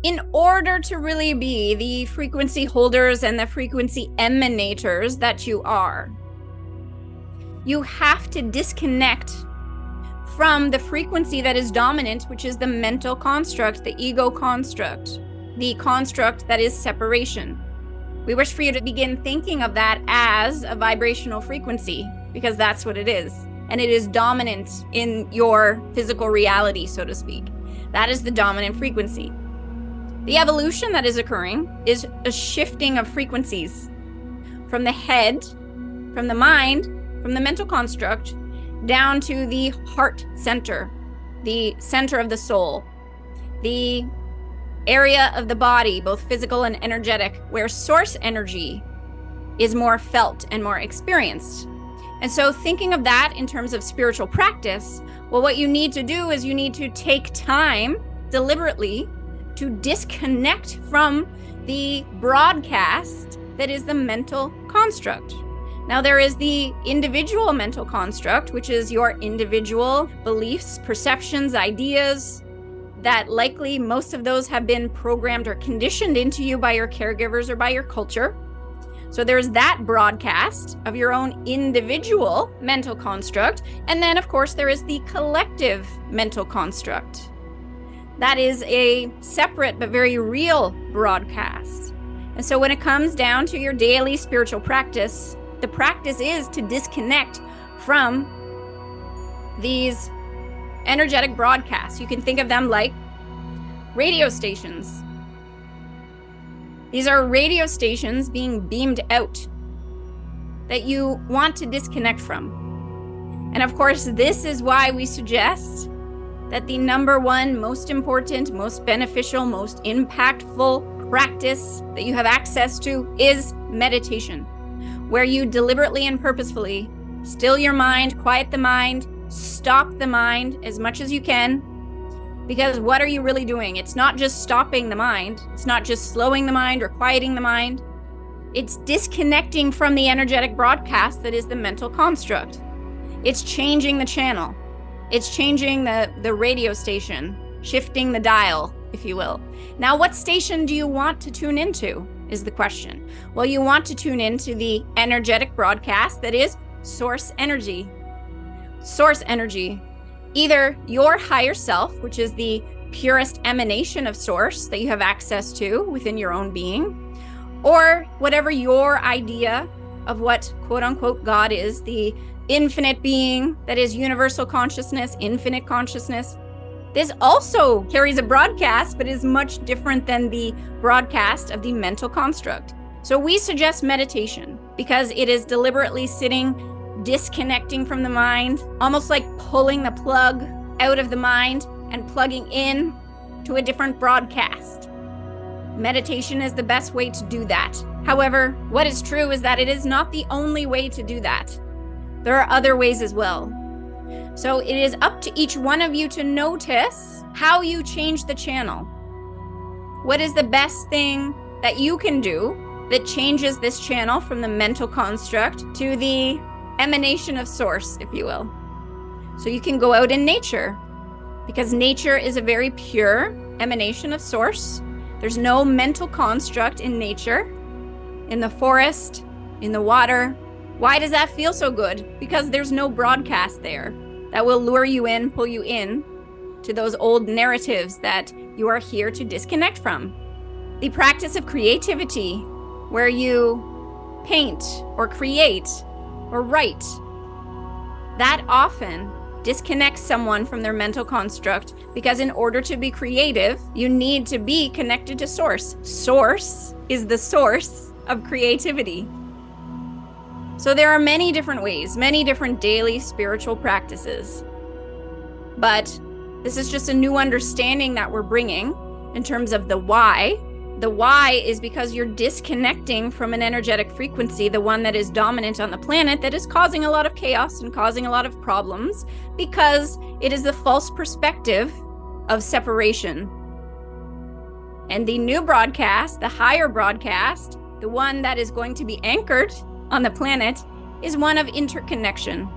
in order to really be the frequency holders and the frequency emanators that you are, you have to disconnect from the frequency that is dominant, which is the mental construct, the ego construct, the construct that is separation. We wish for you to begin thinking of that as a vibrational frequency, because that's what it is. And it is dominant in your physical reality, so to speak. That is the dominant frequency. The evolution that is occurring is a shifting of frequencies from the head, from the mind, from the mental construct, down to the heart center, the center of the soul, the area of the body, both physical and energetic, where source energy is more felt and more experienced. And so thinking of that in terms of spiritual practice, well, what you need to do is you need to take time deliberately to disconnect from the broadcast that is the mental construct. Now, there is the individual mental construct, which is your individual beliefs, perceptions, ideas, that likely most of those have been programmed or conditioned into you by your caregivers or by your culture. So there's that broadcast of your own individual mental construct. And then, of course, there is the collective mental construct. That is a separate but very real broadcast. And so when it comes down to your daily spiritual practice, the practice is to disconnect from these energetic broadcasts. You can think of them like radio stations. These are radio stations being beamed out that you want to disconnect from. And of course, this is why we suggest that the number one most important, most beneficial, most impactful practice that you have access to is meditation, where you deliberately and purposefully still your mind, quiet the mind, stop the mind as much as you can. Because what are you really doing? It's not just stopping the mind. It's not just slowing the mind or quieting the mind. It's disconnecting from the energetic broadcast that is the mental construct. It's changing the channel. It's changing the radio station, shifting the dial, if you will. Now, what station do you want to tune into is the question. Well, you want to tune into the energetic broadcast that is source energy. Source energy. Either your higher self, which is the purest emanation of source that you have access to within your own being, or whatever your idea of what quote unquote God is, the infinite being that is universal consciousness, infinite consciousness. This also carries a broadcast, but is much different than the broadcast of the mental construct. So we suggest meditation because it is deliberately sitting, disconnecting from the mind, almost like pulling the plug out of the mind and plugging in to a different broadcast. Meditation is the best way to do that. However, what is true is that it is not the only way to do that. There are other ways as well. So it is up to each one of you to notice how you change the channel. What is the best thing that you can do that changes this channel from the mental construct to the emanation of source, if you will? So you can go out in nature, because nature is a very pure emanation of source. There's no mental construct in nature, in the forest, in the water. Why does that feel so good? Because there's no broadcast there that will lure you in, pull you in to those old narratives that you are here to disconnect from. The practice of creativity, where you paint or create or write, that often disconnects someone from their mental construct, because in order to be creative, you need to be connected to source. Source is the source of creativity. So there are many different ways, many different daily spiritual practices. But this is just a new understanding that we're bringing in terms of the why. The why is because you're disconnecting from an energetic frequency, the one that is dominant on the planet, that is causing a lot of chaos and causing a lot of problems, because it is the false perspective of separation. And the new broadcast, the higher broadcast, the one that is going to be anchored on the planet, is one of interconnection.